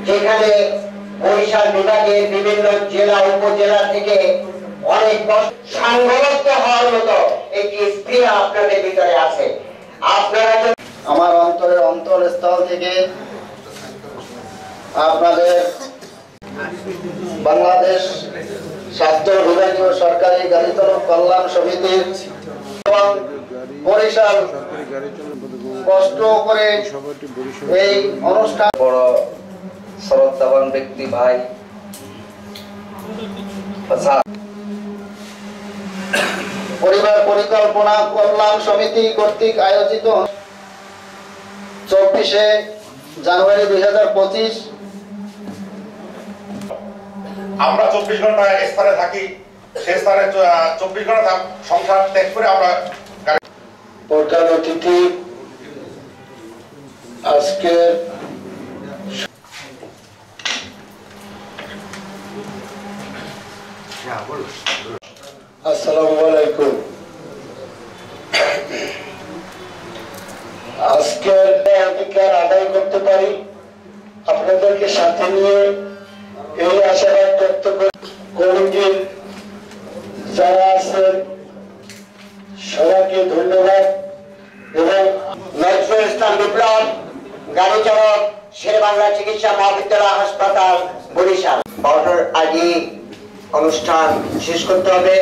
যেখানে বরিশাল বিভাগের বিভিন্ন জেলা উপজেলা থেকে অনেক সংঘবদ্ধ হওয়ার মতো একটি স্পৃহা আপনাদের ভিতরে আছে। আপনারা আমার অন্তরের অন্তরস্থল থেকে আপনাদের বাংলাদেশ স্বাস্থ্য বিভাগীয় সরকারি গাড়ি চালক কল্যাণ সমিতির এবং বরিশাল কষ্ট করে এই অনুষ্ঠান বড় শ্রদ্ধাবান ব্যক্তি ভাই পরিবার পরিকল্পনা কল্যাণ সমিতি কর্তৃক আয়োজিত 24শে জানুয়ারি 2025। আমরা 24 ঘন্টা স্থানে থাকি, সেই স্থানে 24 ঘন্টা সংসার ত্যাগ করে আমরা প্রধান অতিথি আজকে আসসালামু আলাইকুম। আজকের অধিকার আদায় করতে পারি আপনাদেরকে সাথে নিয়ে এই আশাবাদ ব্যক্ত কমিটির যারা আছেন সবাইকে ধন্যবাদ এবং নজরুল ইসলাম বিপ্লব, গাড়ি চালক, শেরেবাংলা চিকিৎসা মহাবিদ্যালয় হাসপাতাল বরিশাল। 12টার আগে অনুষ্ঠান শেষ করতে হবে।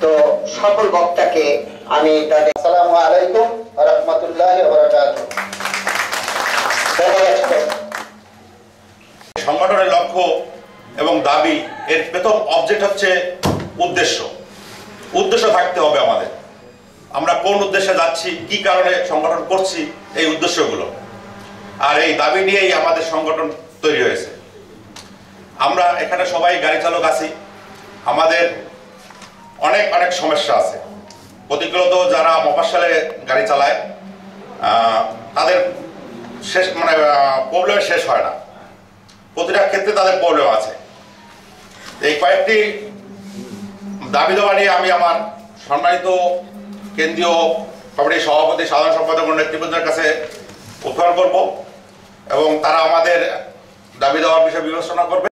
তো সকল বক্তাকে আমি তাদের আসসালামু আলাইকুম ওয়া রাহমাতুল্লাহি ওয়া বারাকাতুহু। সংগঠনের লক্ষ্য এবং দাবি এর প্রথম অবজেক্ট হচ্ছে উদ্দেশ্য থাকতে হবে আমাদের। আমরা কোন উদ্দেশ্যে যাচ্ছি, কি কারণে সংগঠন করছি, এই উদ্দেশ্যগুলো আর এই দাবি নিয়েই আমাদের সংগঠন তৈরি হয়েছে। আমরা এখানে সবাই গাড়ি চালক আছি, আমাদের অনেক অনেক সমস্যা আছে। প্রতিনিয়ত যারা মফস্বলে গাড়ি চালায় তাদের শেষ প্রবলেম শেষ হয় না, প্রতিটা ক্ষেত্রে তাদের প্রবলেম আছে। এই কয়েকটি দাবি দেওয়া নিয়ে আমি আমার সম্মানিত কেন্দ্রীয় কমিটির সভাপতি, সাধারণ সম্পাদক ও নেতৃবৃন্দের কাছে উত্থাপন করব এবং তারা আমাদের দাবি দেওয়ার বিষয়ে বিবেচনা করবে।